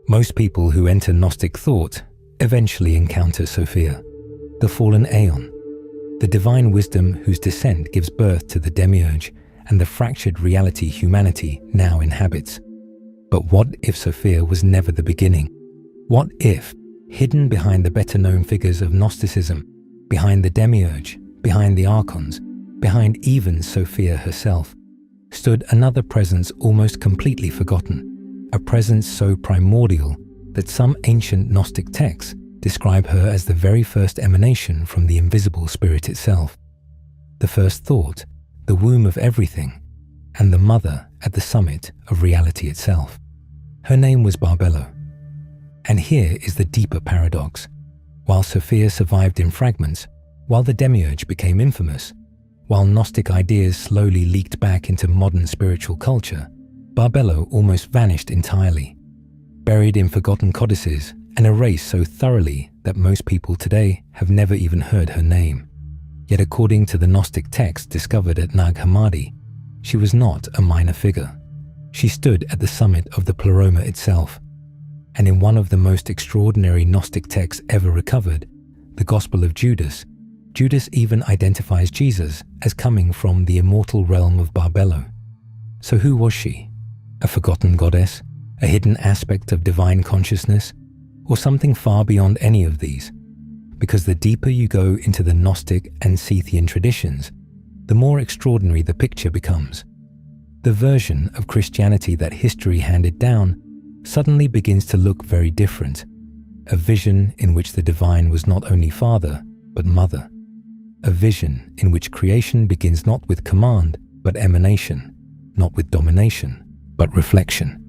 Most people who enter Gnostic thought eventually encounter Sophia, the fallen Aeon, the divine wisdom whose descent gives birth to the demiurge and the fractured reality humanity now inhabits. But what if Sophia was never the beginning? What if, hidden behind the better-known figures of Gnosticism, behind the demiurge, behind the archons, behind even Sophia herself, stood another presence almost completely forgotten, a presence so primordial that some ancient Gnostic texts describe her as the very first emanation from the invisible spirit itself, the first thought, the womb of everything, and the mother at the summit of reality itself. Her name was Barbelo. And here is the deeper paradox. While Sophia survived in fragments, while the demiurge became infamous, while Gnostic ideas slowly leaked back into modern spiritual culture, Barbelo almost vanished entirely, buried in forgotten codices and erased so thoroughly that most people today have never even heard her name. Yet according to the Gnostic text discovered at Nag Hammadi, she was not a minor figure. She stood at the summit of the pleroma itself, and in one of the most extraordinary Gnostic texts ever recovered, the Gospel of Judas, Judas even identifies Jesus as coming from the immortal realm of Barbelo. So who was she? A forgotten goddess? A hidden aspect of divine consciousness? Or something far beyond any of these? Because the deeper you go into the Gnostic and Scythian traditions, the more extraordinary the picture becomes. The version of Christianity that history handed down suddenly begins to look very different. A vision in which the divine was not only father, but mother. A vision in which creation begins not with command, but emanation, not with domination, but reflection.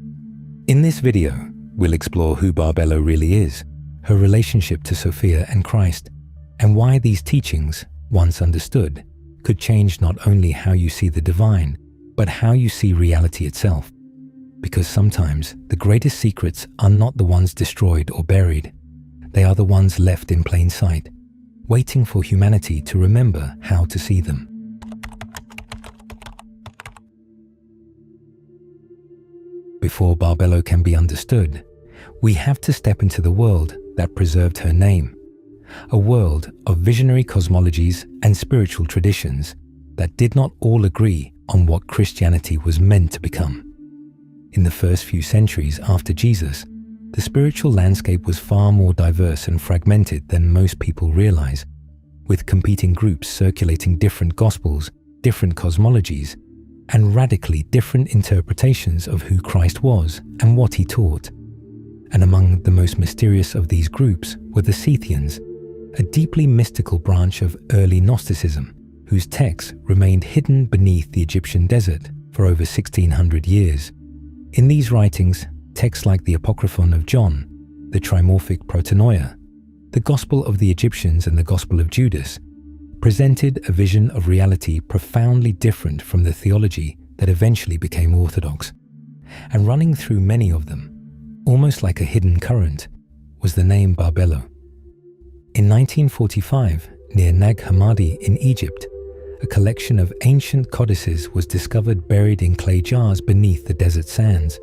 In this video, we'll explore who Barbelo really is, her relationship to Sophia and Christ, and why these teachings, once understood, could change not only how you see the divine, but how you see reality itself. Because sometimes the greatest secrets are not the ones destroyed or buried. They are the ones left in plain sight, waiting for humanity to remember how to see them. Before Barbelo can be understood, we have to step into the world that preserved her name, a world of visionary cosmologies and spiritual traditions that did not all agree on what Christianity was meant to become. In the first few centuries after Jesus, the spiritual landscape was far more diverse and fragmented than most people realize, with competing groups circulating different gospels, different cosmologies, and radically different interpretations of who Christ was and what he taught. And among the most mysterious of these groups were the Scythians, a deeply mystical branch of early Gnosticism, whose texts remained hidden beneath the Egyptian desert for over 1600 years. In these writings, texts like the Apocryphon of John, the Trimorphic Protonoia, the Gospel of the Egyptians and the Gospel of Judas, presented a vision of reality profoundly different from the theology that eventually became orthodox. And running through many of them, almost like a hidden current, was the name Barbelo. In 1945, near Nag Hammadi in Egypt, a collection of ancient codices was discovered buried in clay jars beneath the desert sands.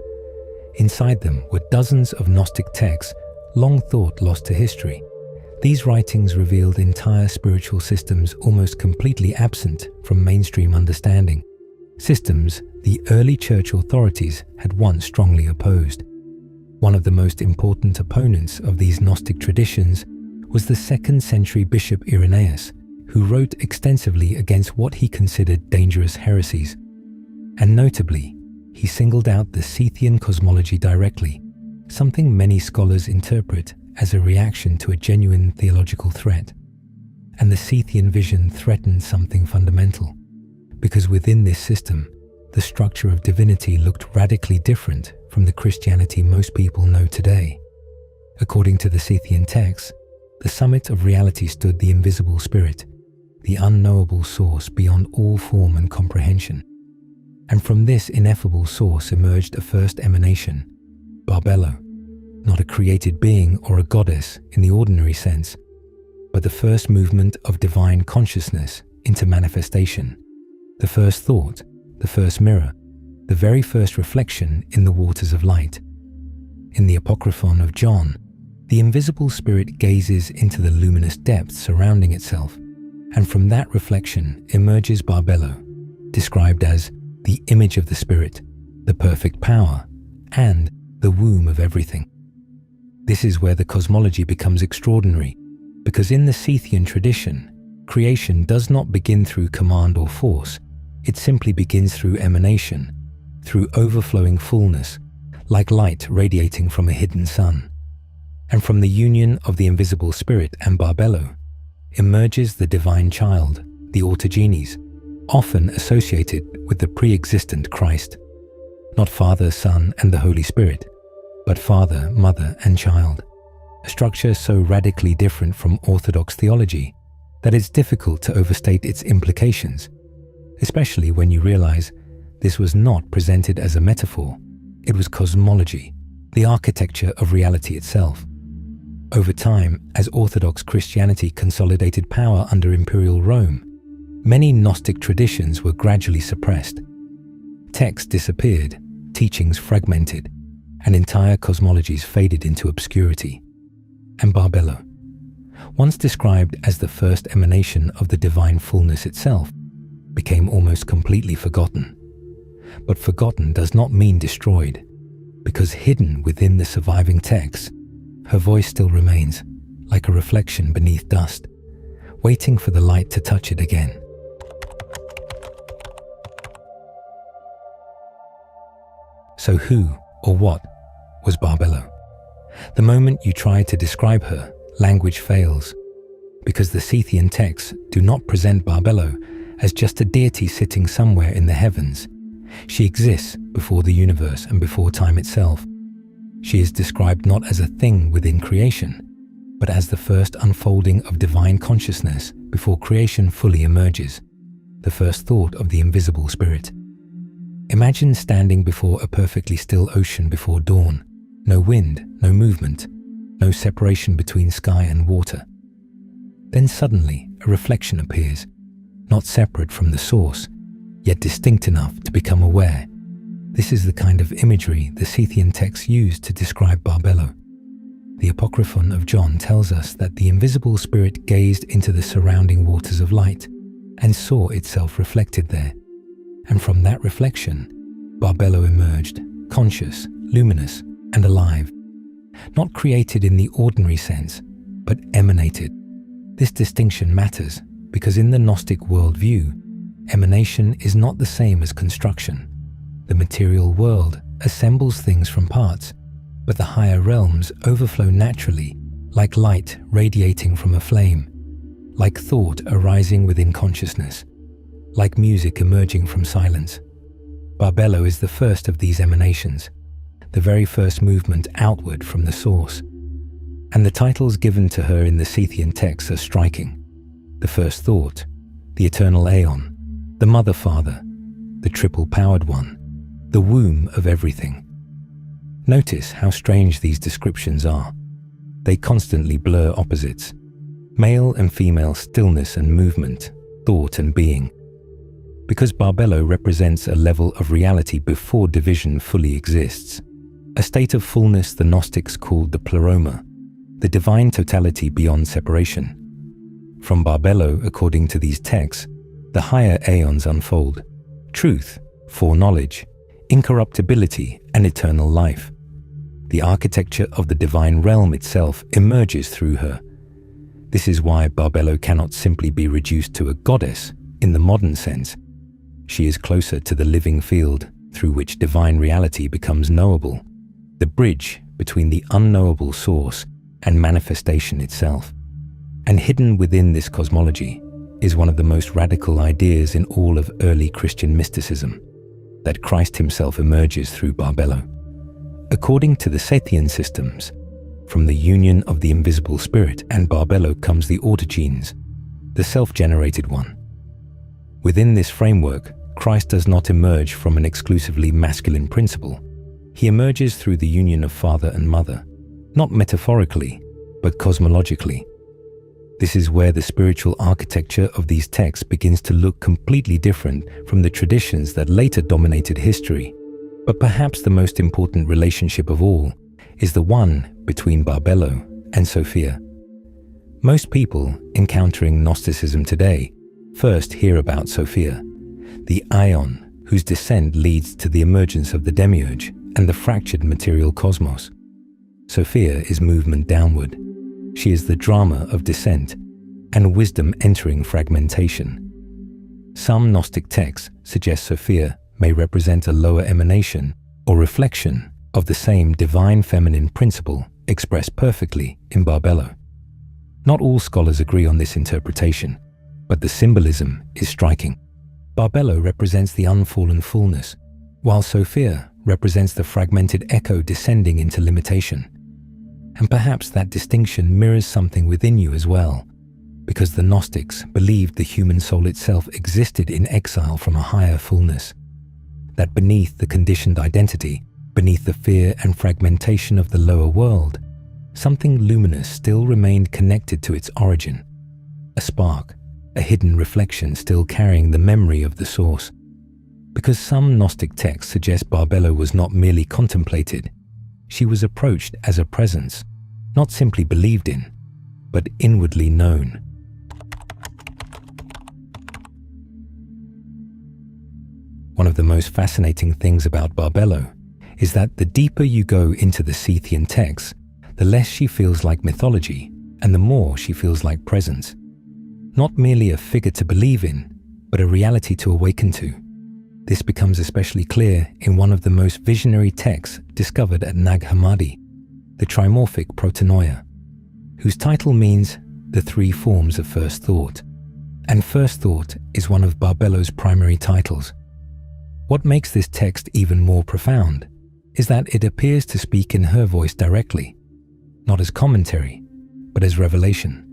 Inside them were dozens of Gnostic texts long thought lost to history. These writings revealed entire spiritual systems almost completely absent from mainstream understanding, systems the early church authorities had once strongly opposed. One of the most important opponents of these Gnostic traditions was the 2nd century Bishop Irenaeus, who wrote extensively against what he considered dangerous heresies. And notably, he singled out the Scythian cosmology directly, something many scholars interpret as a reaction to a genuine theological threat. And the Scythian vision threatened something fundamental, because within this system, the structure of divinity looked radically different from the Christianity most people know today. According to the Scythian texts, the summit of reality stood the invisible spirit, the unknowable source beyond all form and comprehension. And from this ineffable source emerged a first emanation, Barbelo, not a created being or a goddess in the ordinary sense, but the first movement of divine consciousness into manifestation, the first thought, the first mirror, the very first reflection in the waters of light. In the Apocryphon of John, the invisible spirit gazes into the luminous depths surrounding itself, and from that reflection emerges Barbelo, described as the image of the spirit, the perfect power, and the womb of everything. This is where the cosmology becomes extraordinary, because in the Scythian tradition, creation does not begin through command or force. It simply begins through emanation, through overflowing fullness, like light radiating from a hidden sun. And from the union of the invisible spirit and Barbelo emerges the divine child, the autogenes, often associated with the pre-existent Christ. Not Father, Son, and the Holy Spirit, but Father, Mother, and Child. A structure so radically different from Orthodox theology that it's difficult to overstate its implications, especially when you realize this was not presented as a metaphor. It was cosmology, the architecture of reality itself. Over time, as Orthodox Christianity consolidated power under Imperial Rome, many Gnostic traditions were gradually suppressed. Texts disappeared, teachings fragmented, and entire cosmologies faded into obscurity. And Barbelo, once described as the first emanation of the divine fullness itself, became almost completely forgotten. But forgotten does not mean destroyed, because hidden within the surviving texts, her voice still remains, like a reflection beneath dust, waiting for the light to touch it again. So who or what was Barbelo? The moment you try to describe her, language fails, because the Scythian texts do not present Barbelo as just a deity sitting somewhere in the heavens. She exists before the universe and before time itself. She is described not as a thing within creation, but as the first unfolding of divine consciousness before creation fully emerges, the first thought of the invisible spirit. Imagine standing before a perfectly still ocean before dawn. No wind, no movement, no separation between sky and water. Then suddenly a reflection appears, not separate from the source, yet distinct enough to become aware. This is the kind of imagery the Scythian texts used to describe Barbelo. The Apocryphon of John tells us that the invisible spirit gazed into the surrounding waters of light and saw itself reflected there. And from that reflection, Barbelo emerged, conscious, luminous, and alive. Not created in the ordinary sense, but emanated. This distinction matters because in the Gnostic worldview, emanation is not the same as construction. The material world assembles things from parts, but the higher realms overflow naturally, like light radiating from a flame, like thought arising within consciousness, like music emerging from silence. Barbelo is the first of these emanations, the very first movement outward from the source. And the titles given to her in the Scythian texts are striking. The first thought, the eternal aeon, the mother-father, the triple-powered one, the womb of everything. Notice how strange these descriptions are. They constantly blur opposites. Male and female stillness and movement, thought and being. Because Barbelo represents a level of reality before division fully exists. A state of fullness the Gnostics called the pleroma, the divine totality beyond separation. From Barbelo, according to these texts, the higher aeons unfold. Truth, foreknowledge, incorruptibility, and eternal life. The architecture of the divine realm itself emerges through her. This is why Barbelo cannot simply be reduced to a goddess in the modern sense. She is closer to the living field through which divine reality becomes knowable, the bridge between the unknowable source and manifestation itself. And hidden within this cosmology is one of the most radical ideas in all of early Christian mysticism, that Christ himself emerges through Barbelo. According to the Scythian systems, from the union of the invisible spirit and Barbelo comes the autogenes, the self-generated one. Within this framework, Christ does not emerge from an exclusively masculine principle. He emerges through the union of father and mother, not metaphorically, but cosmologically. This is where the spiritual architecture of these texts begins to look completely different from the traditions that later dominated history. But perhaps the most important relationship of all is the one between Barbelo and Sophia. Most people encountering Gnosticism today first hear about Sophia, the Ion whose descent leads to the emergence of the demiurge and the fractured material cosmos. Sophia is movement downward. She is the drama of descent and wisdom entering fragmentation. Some Gnostic texts suggest Sophia may represent a lower emanation or reflection of the same divine feminine principle expressed perfectly in Barbelo. Not all scholars agree on this interpretation, but the symbolism is striking. Barbelo represents the unfallen fullness, while Sophia represents the fragmented echo descending into limitation. And perhaps that distinction mirrors something within you as well, because the Gnostics believed the human soul itself existed in exile from a higher fullness, that beneath the conditioned identity, beneath the fear and fragmentation of the lower world, something luminous still remained connected to its origin, a spark, a hidden reflection still carrying the memory of the source. Because some Gnostic texts suggest Barbelo was not merely contemplated, she was approached as a presence, not simply believed in, but inwardly known. One of the most fascinating things about Barbelo is that the deeper you go into the Scythian texts, the less she feels like mythology and the more she feels like presence. Not merely a figure to believe in, but a reality to awaken to. This becomes especially clear in one of the most visionary texts discovered at Nag Hammadi, the trimorphic Protonoia, whose title means the three forms of first thought. And first thought is one of Barbelo's primary titles. What makes this text even more profound is that it appears to speak in her voice directly, not as commentary, but as revelation.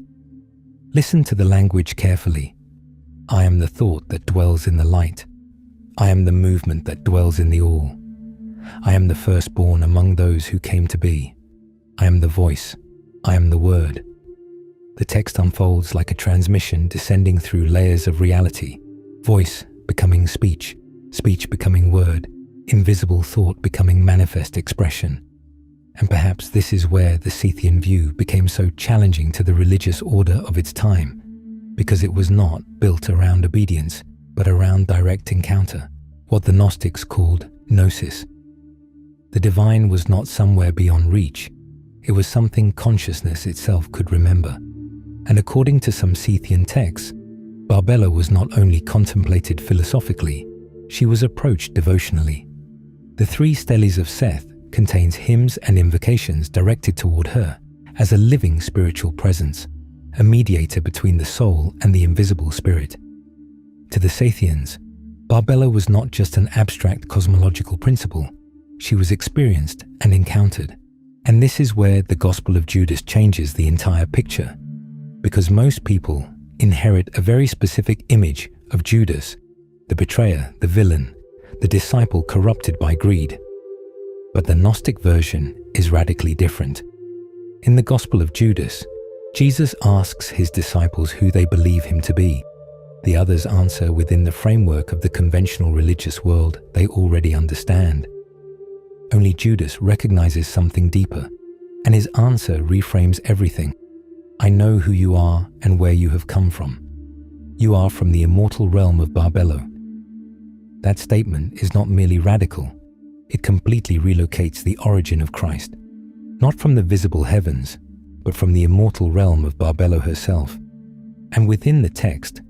Listen to the language carefully. I am the thought that dwells in the light. I am the movement that dwells in the all. I am the firstborn among those who came to be. I am the voice. I am the word. The text unfolds like a transmission descending through layers of reality, voice becoming speech, speech becoming word, invisible thought becoming manifest expression. And perhaps this is where the Scythian view became so challenging to the religious order of its time, because it was not built around obedience, but around direct encounter, what the Gnostics called gnosis. The divine was not somewhere beyond reach, it was something consciousness itself could remember. And according to some Scythian texts, Barbelo was not only contemplated philosophically, she was approached devotionally. The three steles of Seth contains hymns and invocations directed toward her as a living spiritual presence, a mediator between the soul and the invisible spirit. To the Scythians, Barbelo was not just an abstract cosmological principle, she was experienced and encountered. And this is where the Gospel of Judas changes the entire picture, because most people inherit a very specific image of Judas, the betrayer, the villain, the disciple corrupted by greed. But the Gnostic version is radically different. In the Gospel of Judas, Jesus asks his disciples who they believe him to be. The others answer within the framework of the conventional religious world they already understand. Only Judas recognizes something deeper, and his answer reframes everything. I know who you are and where you have come from. You are from the immortal realm of Barbelo. That statement is not merely radical, it completely relocates the origin of Christ, not from the visible heavens, but from the immortal realm of Barbelo herself. And within the text,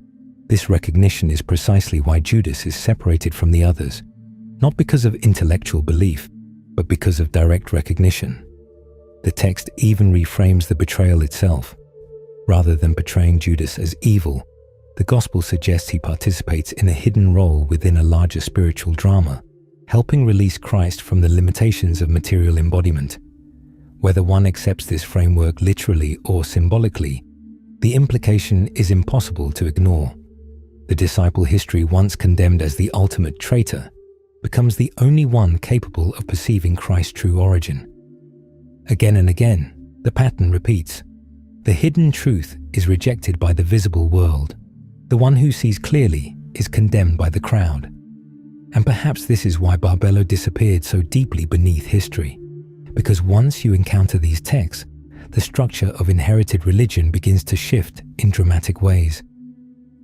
this recognition is precisely why Judas is separated from the others, not because of intellectual belief, but because of direct recognition. The text even reframes the betrayal itself. Rather than portraying Judas as evil, the Gospel suggests he participates in a hidden role within a larger spiritual drama, helping release Christ from the limitations of material embodiment. Whether one accepts this framework literally or symbolically, the implication is impossible to ignore. The disciple history once condemned as the ultimate traitor becomes the only one capable of perceiving Christ's true origin. Again and again, the pattern repeats. The hidden truth is rejected by the visible world. The one who sees clearly is condemned by the crowd. And perhaps this is why Barbelo disappeared so deeply beneath history, Because once you encounter these texts, the structure of inherited religion begins to shift in dramatic ways.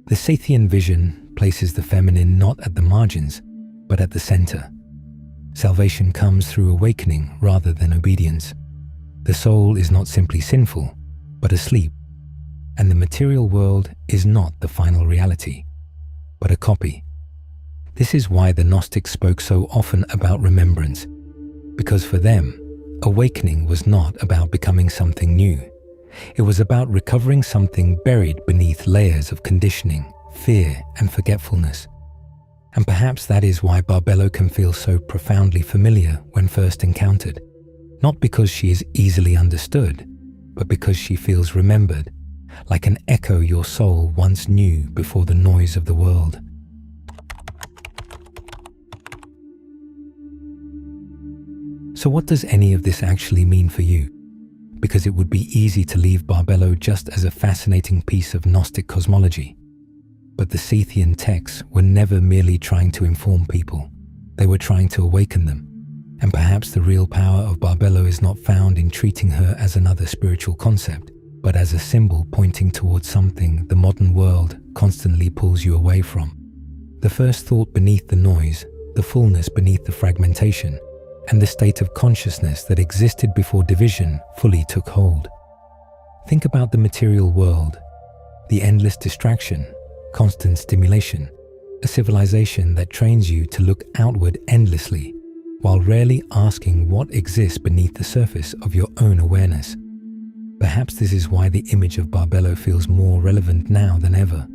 The Scythian vision places the feminine not at the margins, but at the center. Salvation comes through awakening rather than obedience. The soul is not simply sinful, but asleep, and the material world is not the final reality, but a copy. This is why the Gnostics spoke so often about remembrance, because for them, awakening was not about becoming something new. It was about recovering something buried beneath layers of conditioning, fear, and forgetfulness. And perhaps that is why Barbelo can feel so profoundly familiar when first encountered. Not because she is easily understood, but because she feels remembered, like an echo your soul once knew before the noise of the world. So what does any of this actually mean for you? Because it would be easy to leave Barbelo just as a fascinating piece of Gnostic cosmology. But the Scythian texts were never merely trying to inform people. They were trying to awaken them. And perhaps the real power of Barbelo is not found in treating her as another spiritual concept, but as a symbol pointing towards something the modern world constantly pulls you away from. The first thought beneath the noise, the fullness beneath the fragmentation, and the state of consciousness that existed before division fully took hold. Think about the material world, the endless distraction, constant stimulation, a civilization that trains you to look outward endlessly, while rarely asking what exists beneath the surface of your own awareness. Perhaps this is why the image of Barbelo feels more relevant now than ever,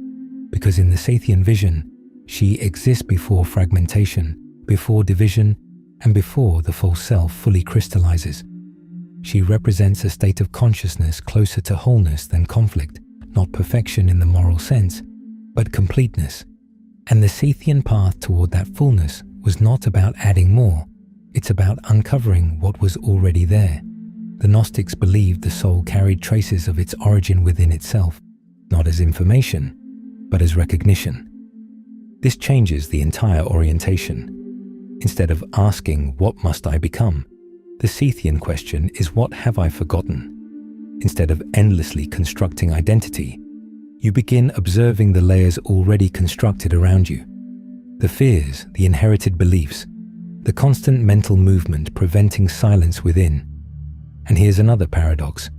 because in the Scythian vision, she exists before fragmentation, before division, and before the false self fully crystallizes. She represents a state of consciousness closer to wholeness than conflict, not perfection in the moral sense, but completeness. And the Scythian path toward that fullness was not about adding more, it's about uncovering what was already there. The Gnostics believed the soul carried traces of its origin within itself, not as information, but as recognition. This changes the entire orientation. Instead of asking, "What must I become?" the Scythian question is, "What have I forgotten?" Instead of endlessly constructing identity, you begin observing the layers already constructed around you. The fears, the inherited beliefs, the constant mental movement preventing silence within. And here's another paradox.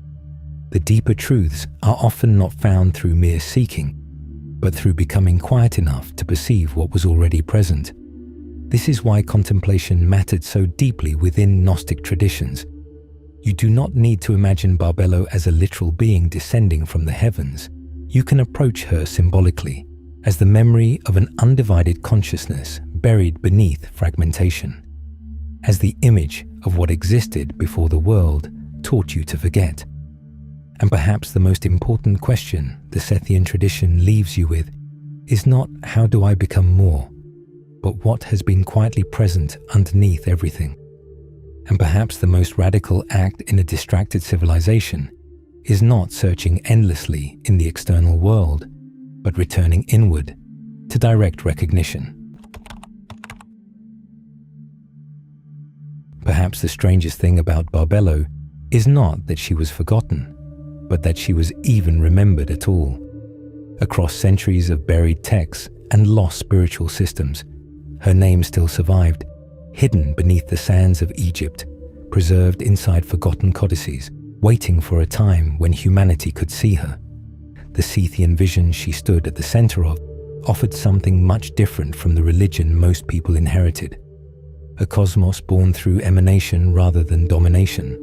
The deeper truths are often not found through mere seeking, but through becoming quiet enough to perceive what was already present. This is why contemplation mattered so deeply within Gnostic traditions. You do not need to imagine Barbelo as a literal being descending from the heavens. You can approach her symbolically, as the memory of an undivided consciousness buried beneath fragmentation, as the image of what existed before the world taught you to forget. And perhaps the most important question the Scythian tradition leaves you with is not "How do I become more?" but what has been quietly present underneath everything. And perhaps the most radical act in a distracted civilization is not searching endlessly in the external world, but returning inward to direct recognition. Perhaps the strangest thing about Barbelo is not that she was forgotten, but that she was even remembered at all. Across centuries of buried texts and lost spiritual systems, her name still survived, hidden beneath the sands of Egypt, preserved inside forgotten codices, waiting for a time when humanity could see her. The Scythian vision she stood at the center of offered something much different from the religion most people inherited. A cosmos born through emanation rather than domination,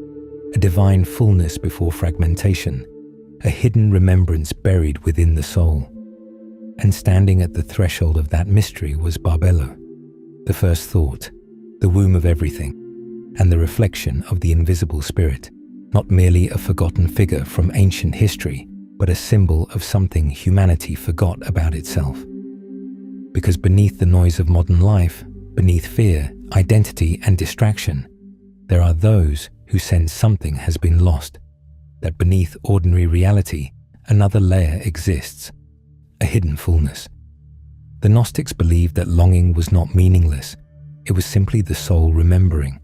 a divine fullness before fragmentation, a hidden remembrance buried within the soul. And standing at the threshold of that mystery was Barbelo, the first thought, the womb of everything, and the reflection of the invisible spirit, not merely a forgotten figure from ancient history, but a symbol of something humanity forgot about itself. Because beneath the noise of modern life, beneath fear, identity, and distraction, there are those who sense something has been lost, that beneath ordinary reality, another layer exists, a hidden fullness. The Gnostics believed that longing was not meaningless, it was simply the soul remembering.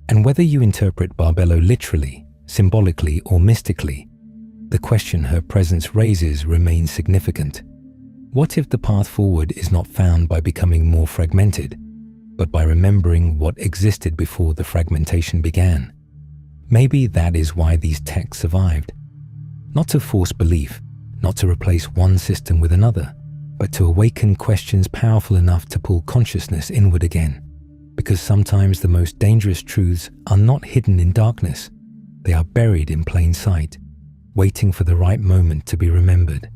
And whether you interpret Barbelo literally, symbolically, or mystically, the question her presence raises remains significant. What if the path forward is not found by becoming more fragmented, but by remembering what existed before the fragmentation began? Maybe that is why these texts survived. Not to force belief, not to replace one system with another, but to awaken questions powerful enough to pull consciousness inward again. Because sometimes the most dangerous truths are not hidden in darkness. They are buried in plain sight, waiting for the right moment to be remembered.